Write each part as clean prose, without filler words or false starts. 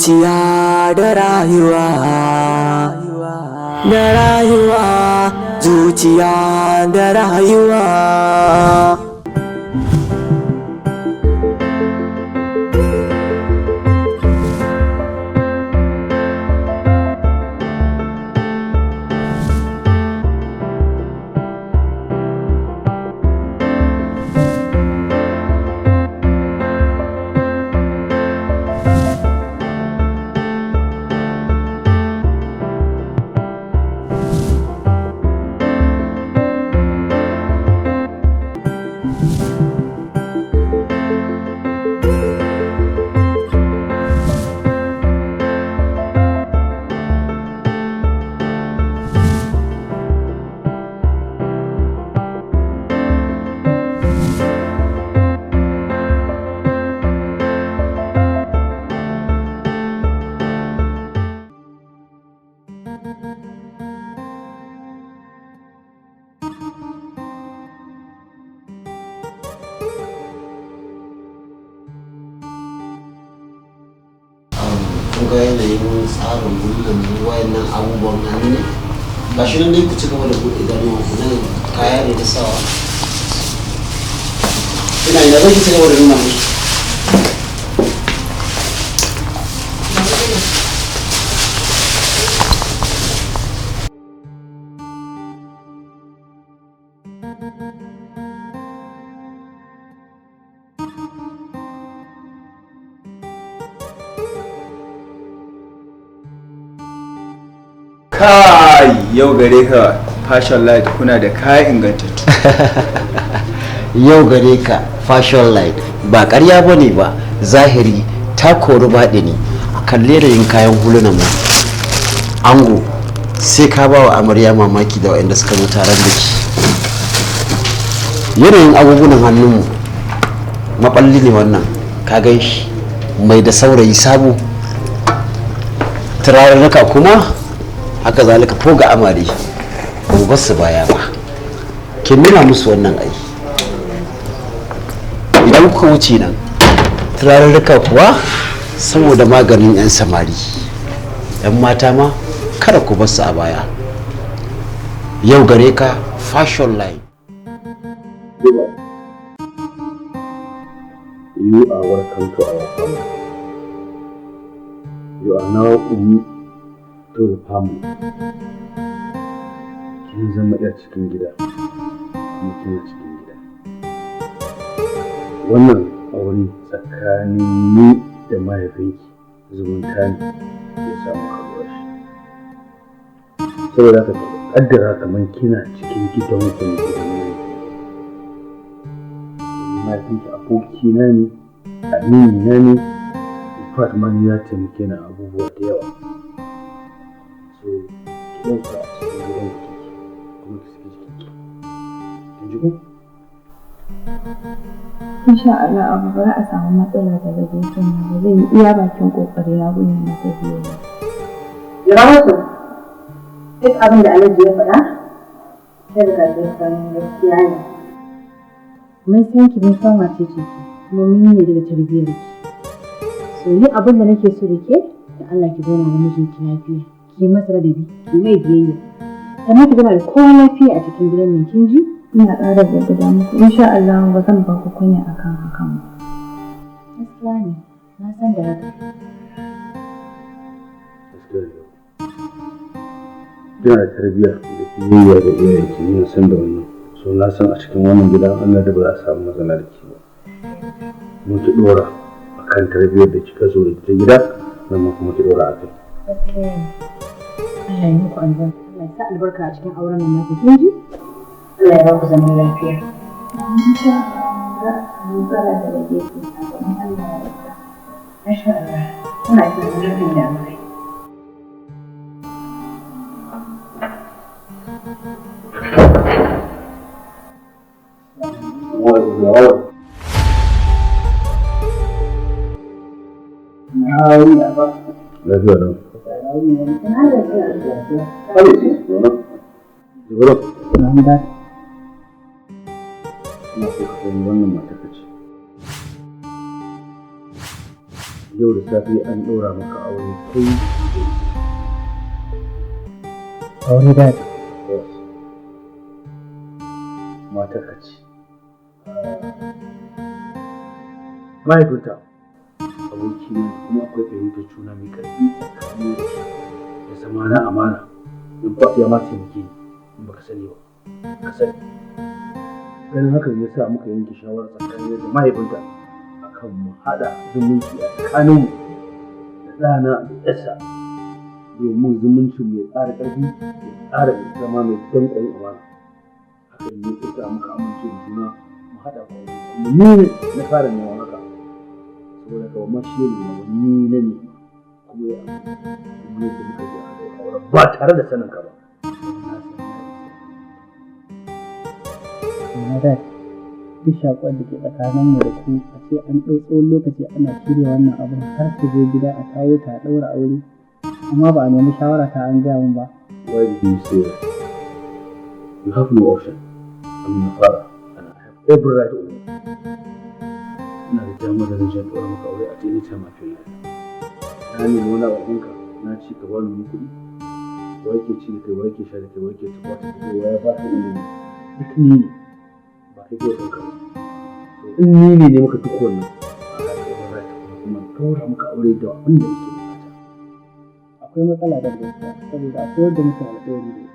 zuciya da rayuwa zuciya da rayuwa. ga yanayin tsarin gullun wayannan abubuwan hannu ne ba shi nan dai ku ci gaba da buɗe idanuwan ku nan kaya ne da sawa ina ina zai ci gaba da nuna musu kai yau gare ka fashion light kuna da kaya ingantattu. yau gare ka fashion light ba ƙarya bane ba zahiri ta kori baɗini kalle da yin kayan hulunan mu ango sai ka ba wa amarya mamaki da waɗanda suka zo taron da ki yanayin abubuwan hannunmu maɓalli ne wannan ka gan shi mai da saurayi sabo turarurruka kuma haka zalika ko ga amare ba su baya ba kin nuna musu wannan ai idan kuka wuce nan turarurruka kuwa saboda maganin 'yan samari 'yan mata ma kada ku basu a baya yau gare ka fashion line. You are welcome to our family. You are now to the family. Kin zama iya cikin gida kuma kina cikin gida. Wannan aure tsakanin ni da mahaifinki zumunta ne ya samu karuwar shi. Saboda haka kaddara kamar kina cikin gidanku ne gidan mahaifinki abokina ne aminina ne Fatima ya taimake ni abubuwa da yawa. Ɗauka a cikin gidan ki kuma ki saki jikinki. Kin ji ko? Insha Allah abu ba za a samu matsala da rage kan ba zan yi iya bakin kokari na gurin na tafiya. Yaramatu duk abin da Alhaji ya faɗa sai da ka san gaskiya ne. Mun san ki mun san wace ce ki kuma mun yi daga tarbiyyar ki. So ni abin da nake so da ke da Allah ki zauna da mijinki lafiya. Ki masa ladabi, ki mai biyayya. Sannan ki zama da kowa lafiya a cikin gidan nan kin ji? ina ƙara jaddada muku insha Allah ba zan ba ku kunya akan hakan ba. Gaskiya ne, na san da haka. Yana da tarbiyya da biyayya ga iyayenki, ni san da wannan. So na san a cikin wannan gidan Allah da ba za a samu matsala da ke ba. Mun ki dora akan tarbiyyar da kika zo da ta gida, nan kuma ki dora akai. Gaskiya ne. Allah ya muku albarka. Allah ya sa albarka a cikin auren nan naku. Kin ji? Allah ya ba ku zaman lafiya. Insha Allah, mun fara da rage ku kuma Allah ya yarda. Insha Allah. Ina cikin lafiya da amai. Lafiya nan. Ina so ka sani wannan matar ka ce. Yau da safe an ɗora maka aure kai da aure da matar ka ce. Mahaifinta aboki ne kuma akwai fahimtar juna mai ƙarfi tsakanin da zama na amana. In fa ya ma taimake ni in baka sani ba ka sani. Ganin hakan ya sa muka yanke shawara tsakanin da mahaifinta akan mu haɗa zumunci a tsakaninmu da ɗana da ƴarsa domin zumuncin mai ƙara ƙarfi ya ƙara zama mai danƙon amana. Hakan ne ya sa muka amince da juna mu haɗa kwaye kuma ni na fara neman haka saboda kawai mashi ne ni na ne kuma ya amince kuma yadda muka je a ɗaura ba tare da sanin ka ba. na da duk shakuwar da ke tsakaninmu da ku a ce an ɗau tsawon lokaci ana shirya wannan abin har ta zo gida a kawo ta a ɗaura aure amma ba a nemi shawara ta an gaya min ba. Why did you say that? You have no option. I'm your father and I have every right on you. Ina da damar da zan ɗaura maka aure a any time I feel like. Na nemi wani abinka na ci ka bani wani kuɗi. Wai ke ci da kai, wai ke sha da kai, wai ke tuba da kai, wai ya ba ka ilimi. Duk ni ne. Ba kai ke son ka ba. In ni ne maka duk wannan. I have every right kuma ɗaura maka aure da abin da nake bukata. Akwai matsala da gaskiya saboda akwai wanda muke alƙawari da ita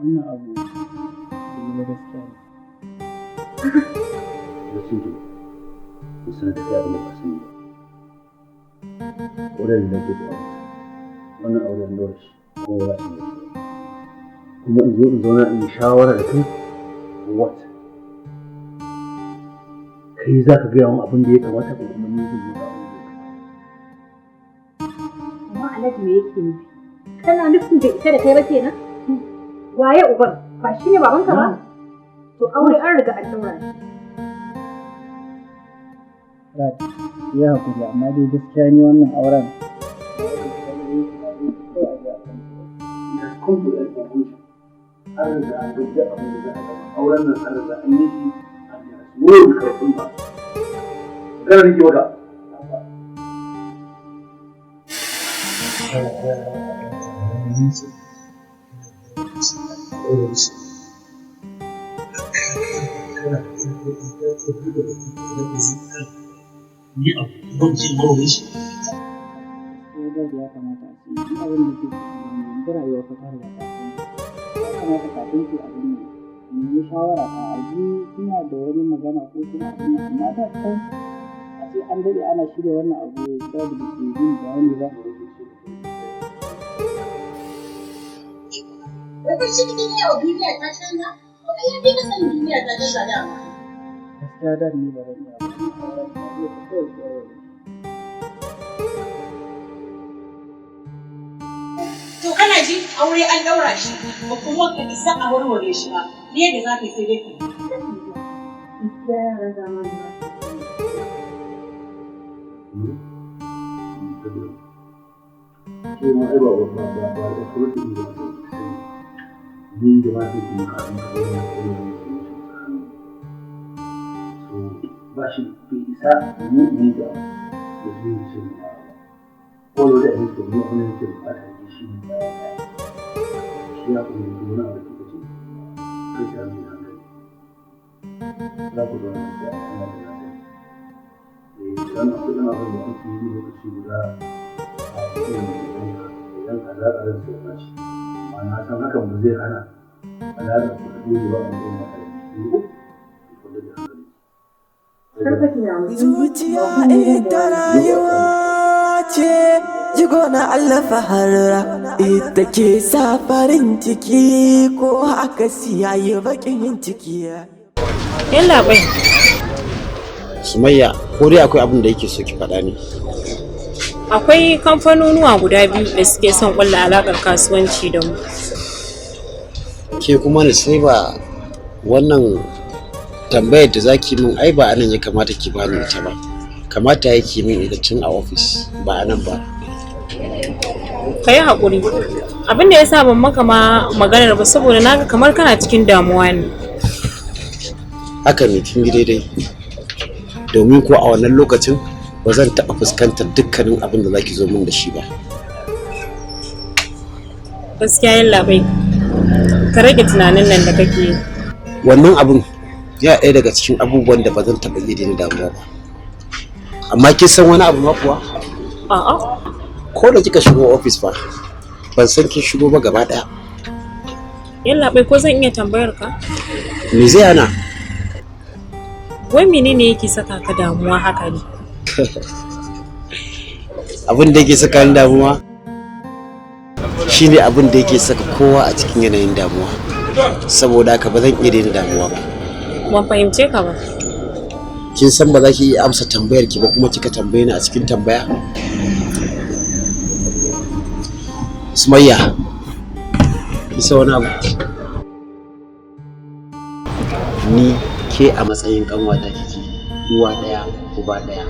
wannan abu da yi na gaskiya ne. Listen to me. In sanar da kai abin da ba sani ba. Wurin da nake da wannan aure an ɗaura shi kuma ba shi da shi. Kuma in zo in zauna in shawara da kai what? Kai za ka gaya min abin da ya kamata ko kuma ni zan maka abin da ya kamata. Amma Alhaji me yake nufi? Kana nufin bai ita da kai ba kenan? Waye uban? Ba shi ne babanka ba? To aure an riga an daura shi. Rad, ya haƙuri amma dai gaskiya ni wannan auren. Ina confident of which an riga an gaji abin da za a gaba. Auren nan an riga an yi shi an yi rasu. Wani karfin ba. Kana nake maka. Ni abu ban jin mawai shi. Ya kamata a ce duk abin da ke cikin rayuwa fa ta riga ta san. Ya kamata kafin ki abin nan. Ni shawara ta aji ina da wani magana ko kuma abin nan amma da can a ce an dade ana shirya wannan abu ya da ke yin bayani ba. Wata shi duniya wa duniya ta canza? Ko kai ya fi ka sanin duniya ta canza dama? Gaskiya da ni ba zan iya ba. To kana ji aure an daura shi ba kuma ka isa a warware shi ba. Ni yadda za ka yi sai dai ka. Gaskiya yaran zamani ba. Ke ma ai ba da kurti ne ba. Ni da ba ta kuma kafin ka zo na koyo ne ke shi tsakanin. So ba shi bai isa ni da zai shi ne ba. Ko da ne ko ne wani ke bukata ne shi ne ba ya. Shi ya kuma yi wani abu da kake ce. Kai ta mai hankali. za ku zo da ana da nasa idan akwai ɗan abin da ake yi lokaci guda a cikin idan a zaɓa zan sai ba shi amma na san hakan ba zai hana alaƙar ku da ɗorewa a wajen mutane wanda da hankali. Zuciya ita rayuwa ce, jigo na Allah fahara, ita ke sa farin ciki ko aka siya yi baƙin ciki. Yalla bai. Sumayya, ko dai akwai abin da yake so ki faɗa ne? Akwai kamfanonuwa guda biyu da suke son ƙulla alaƙar kasuwanci da mu. Ke kuma ni sai ba wannan tambayar da zaki min ai ba anan ya kamata ki bani ita ba. Kamata yake min ita tun a ofis ba anan ba. Ka yi haƙuri. Abin da ya sa ban maka ma maganar ba saboda naga kamar kana cikin damuwa ne. Haka ne kin gi daidai. Domin ko a wannan lokacin ba zan taɓa fuskantar dukkanin abin da zaki zo min da shi ba. Gaskiya yalla bai. Ka rage tunanin nan da kake yi. Wannan abin ya ɗaya daga cikin abubuwan da ba zan taɓa iya daina damuwa ba. Amma kin san wani abu ma kuwa? A'a. Ko da kika shigo ofis ba, ban san kin shigo ba gaba ɗaya. Yalla bai ko zan iya tambayar ka? Me zai hana? Wai menene yake saka ka damuwa haka ne? Abin da yake saka ni damuwa shine abin da yake saka kowa a cikin yanayin damuwa. Saboda haka ba zan iya daina damuwa ba. Ban fahimce ka ba. Kin san ba za ki iya amsa tambayar ki ba kuma kika tambaye ni a cikin tambaya? Sumayya, isa wani abu. Ni ke a matsayin kanwata kike, uwa daya uba daya,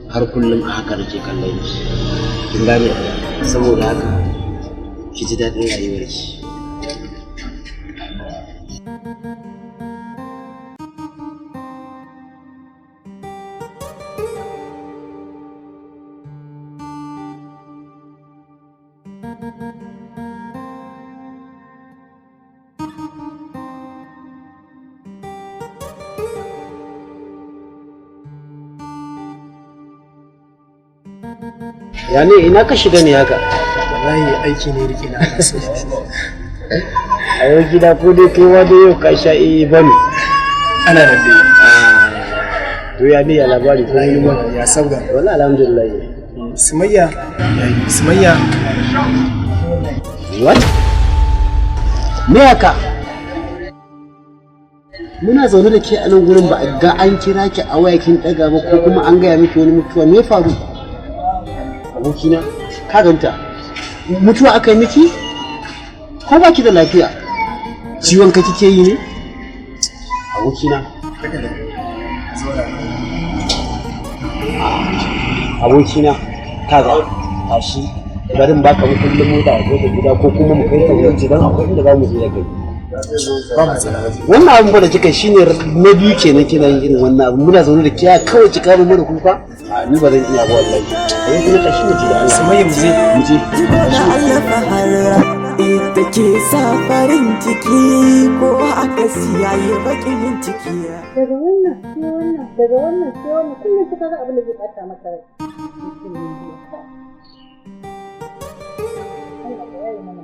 har kullum a haka nake kallon ki. Kin gane? Saboda haka ki ji daɗin rayuwarki. Ya ne ina ka shiga ne haka? Wallahi aiki ne rike na kaso. A yau gida ko dai kai wa da yau ka sha bane. Ana nan dai. To ya ne ya labari ko yi ma? Ya sabga. Wallahi alhamdulillah. Sumayya. Sumayya. What? Me haka? Muna zaune da ke a nan gurin ba a ga an kira ki a waya kin daga ba ko kuma an gaya miki wani mutuwa me ya faru? Abokina, ka ganta mutuwa aka yi miki ko ba ki da lafiya? Ciwon ka kike yi ne? Abokina, abokina, ka ga tashi garin baka mu kullum mota a da gida ko kuma mu kai ta wurin jidan akwai inda za mu je da kai. Wannan abin da kika shine na biyu kenan kina yin irin wannan abu muna zaune da kiya kawai ki kama mana kuka ni ba zan iya ba wallahi ai kuma tashi mu ji da Allah Sumayya mu je Na Allah fahara, ita ke sa farin ciki ko aka siya yi baƙin ciki. Daga wannan sai wannan, daga wannan sai wannan, kullum suka ga abin da zai ɓata maka rai. Allah ya yi mana.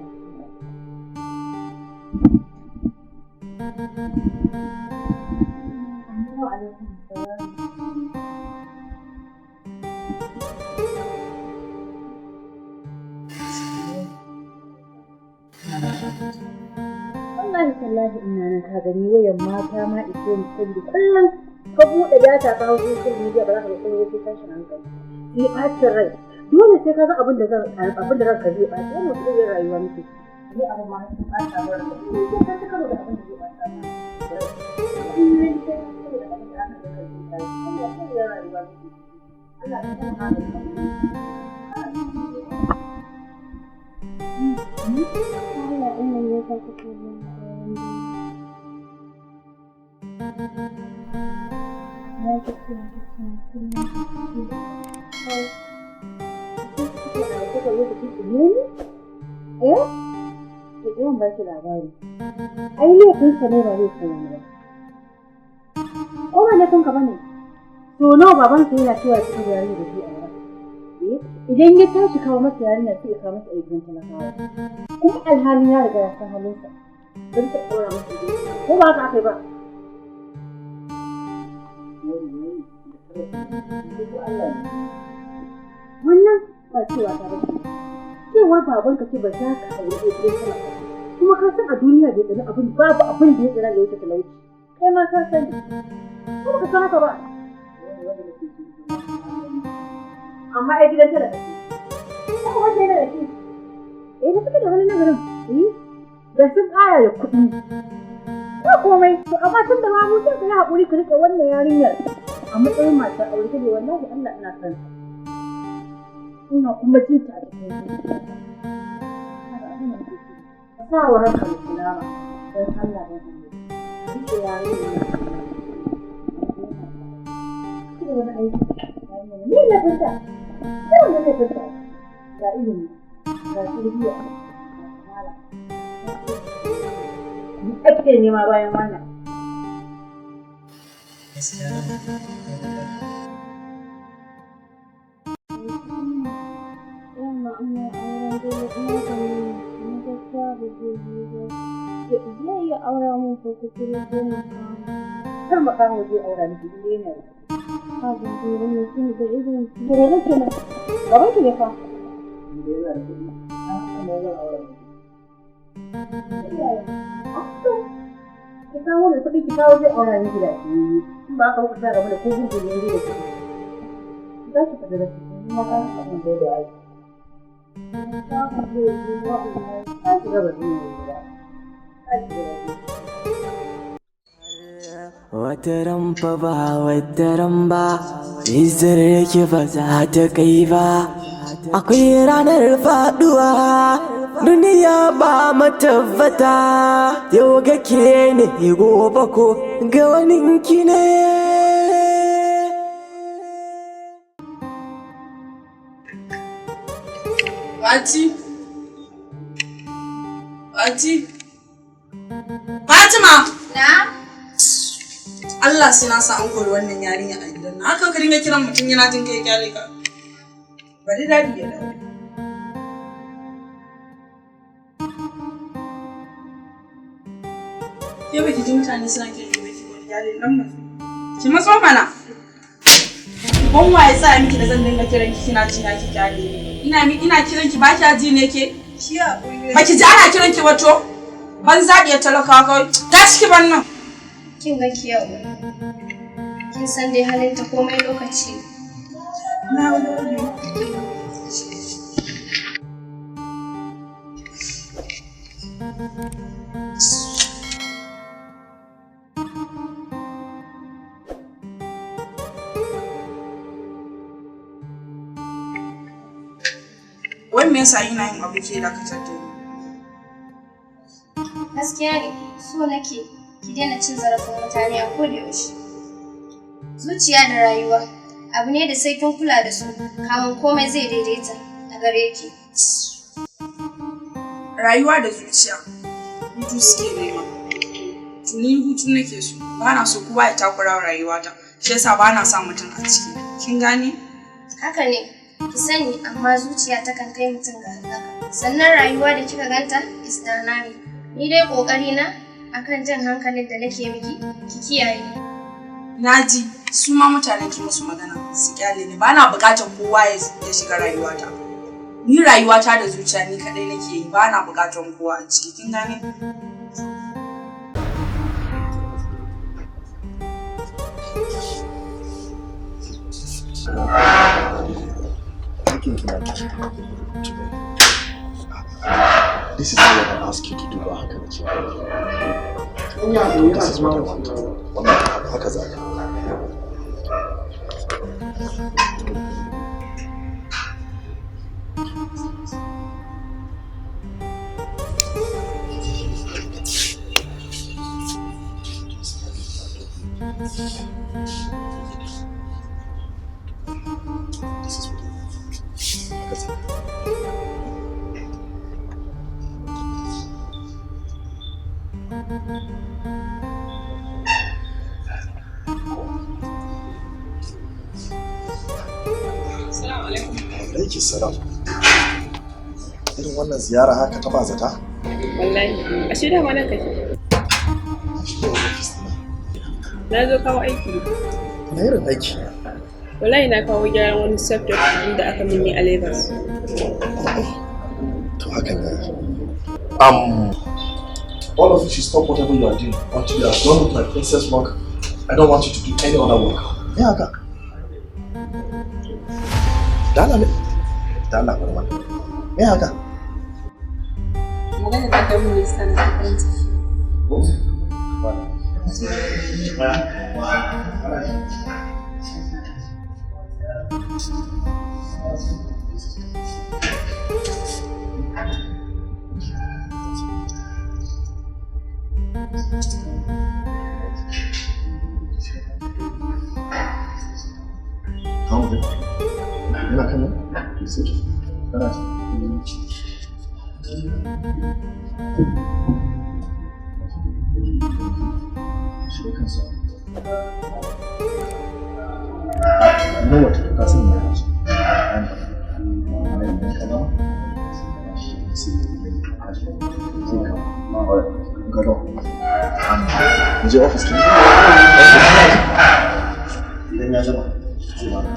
Wallahi tallahi ina nan ka gani wayan mata ma ike ni saboda kullum ka buɗe data ka hau social media ba za ka ga sai yake tashin hankali. Sai ɓacin rai. Dole sai ka ga abin da ranka zai ɓaci wannan mutum zai rayuwa miki. Ni abin ma sun ɓata wa ranka. Sai ka ta karo da abin da zai ɓata ma. Kullum sai ka karo da abin da aka ga zai ɓaci. Allah ya rayuwa miki. Allah ya kuma haka. Allah ina ne ka fito da baki labari. Ai laifinsa ne ba zai sani ba. Ko ba laifin ka bane? To nawa baban sa yana cewa cikin da yarinya da shi a yara. Idan ya tashi kawo masa yarinya sai ya kawo masa aikin talakawa. Kuma alhalin ya riga ya san halinsa. Don ta ɗora masa ido. Ko ba haka aka yi ba? Wannan ba cewa ta ba. Cewar babanka ce ba za ka aure gidan talaka. Kuma ka san a duniya bai tsani abin babu abin da ya tsana da wuce talauci. Kai ma ka sani. Ko ka san haka ba? Amma ai gidan talaka ce. Ko wanda yana da shi. Da suke da halin nagarin. Da sun ƙara da kuɗi. Ba komai. To amma tun da ma mu sai ka yi haƙuri ka riƙe wannan yarinyar. A matsayin matar aure ta ne wallahi Allah ina son ta. Ina kuma jin ta a cikin zuciya. Sa wa ranka da salama don Allah da Allah. Rike yarinyar nan. Kida wani aiki. Ni na fita. Sai wanda zai fita. Ga ilimi. Ga tarbiyya. Ga kamala. Ni ake nema bayan wannan. Zai iya aura mun ko kuskure ko kar ma kawo zai aura miki dai ne. Ha da dole ne kin da irin dole kenan. Baban ki ne fa. Ki kawo da kuɗi ki kawo zai aura miki da shi. In ba ka kusa gaba da ko gungun ne da shi. Za ki fada da shi kuma ka san da da ai. Ta ku je zuwa ta ki gaba da ni. Wataran fa ba wataran ba, izar yake ba za ta kai ba. Akwai ranar faduwa, duniya ba matabbata. Yau ga ke ne gobe ko ga wani ki ne. Fatima! Na? Allah sai na sa an kori wannan yarinya a gidan nan. Haka ka dinga kiran mutum yana jin kai kyale ka. Bari dadi ya dawo. Ke baki ji mutane suna kiran ki ko kyale nan ba. Ki matso mana. Ban waye sa miki da zan dinga kiran ki kina ci na ki kyale. Ina kiran ki ba kya ji ne ke? Ki hakuri. Baki ji ana kiran ki wato? Ban zaɓi ya talaka kawai. Tashi ki ban nan. Kin ga ki yau. Kin san dai halinta komai lokaci. Na gode. Wai me yasa ina yin abu ke dakatar da ni? Gaskiya ne, so nake ki daina cin zarafin mutane a koda yaushe. Zuciya da rayuwa abu ne da sai kin kula da su, kamun komai zai daidaita a gare ki. Rayuwa da zuciya hutu suke nema. Tuni hutu nake so, ba na so kowa ya takura rayuwata, shi yasa ba na sa mutum a ciki. Kin gane? Haka ne, ki sani amma zuciya takan kai mutum ga halaka. Sannan rayuwa da kika ganta is dynamic. Ni dai kokari na akan jan hankalin da nake miki ki kiyaye. Naji su ma mutanen ki musu magana su kyale ni, ba na bukatar kowa ya shiga rayuwata. Ni rayuwata da zuciya ni kadai nake yi, ba na bukatar kowa a ciki. Kin gane? This is what I ask you to do. This is what I want. Haka za ka. Alaiki salam. Irin wannan ziyara haka ta bazata? Wallahi, ashe da mana kake. Na zo kawo aiki. Wani irin aiki? Wallahi na kawo gyaran wani software da aka mini a Lagos. To hakan yayi. All of you should stop whatever you are doing until you are done with my princess work. I don't want you to do any other work. Me haka? Dala ne? Dala barma. Me haka? Magana da kai mun sana da kanci. Yana kan nan? Kana ci. Shi kansa. You know what? That's in my house. Je ofis kin. Idan ya zama zai ba ka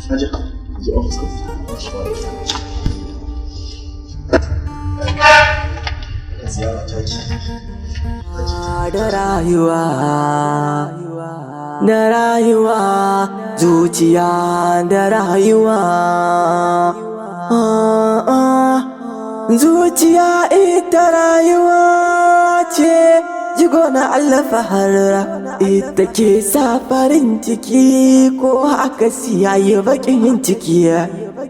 sai ka kawo. Je ofis kin. Ziyara ta ki. Da rayuwa zuciya da rayuwa zuciya ita rayuwa ce jigo na Allah fahara ita ke sa farin ciki ko aka siyaye bakin ciki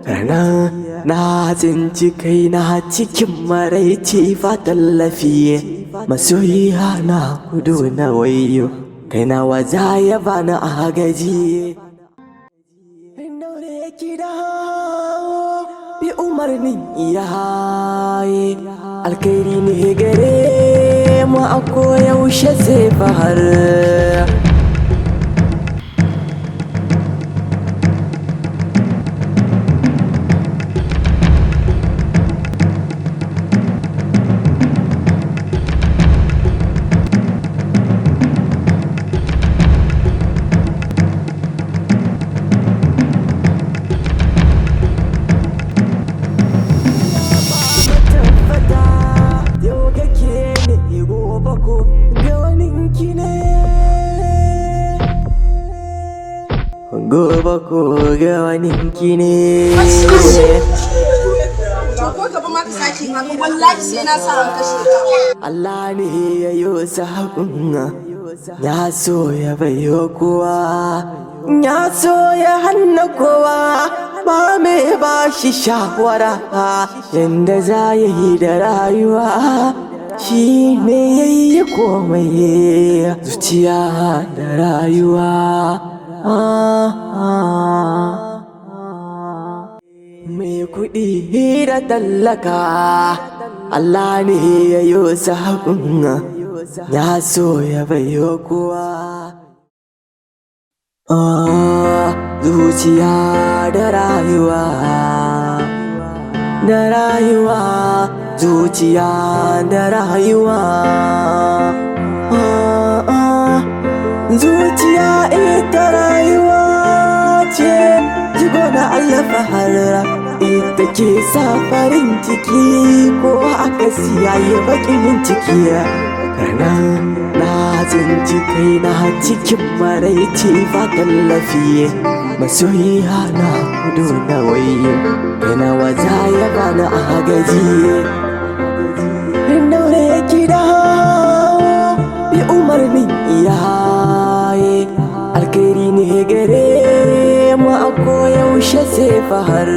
ranar na tsinci kai na cikin maraici fa tallafi masoyiya na kudu na wayo kai na waza ya bani agaji daure ki dawo bi umarnin iyaye alkairi ne gare mu a koyaushe sai fahar gobe ko ga wani kine ko gaba ma ka sake haka wallahi sai na sa an kashe ka Allah ne ya yi sakun ya so ya bayo kowa ya so ya hanna kowa ba mai ba shi shawara yanda za ya yi da rayuwa shi ne ya yi komai zuciya da rayuwa mai kuɗi da tallaka Allah ne ya yi sakun ya so ya bayo kowa zuciya da rayuwa zuciya da rayuwa zuciya ita rayuwa ce jigo na Allah fahara ita ke sa farin ciki ko aka siyaye bakin ciki ranar na tsinci kai na cikin maraici fa tallafi masoyiya na kudu na wayo yana waza ya bani agaji daure ki dawo bi umarnin iyaye alkairi ne gare mu a koyaushe sai fahar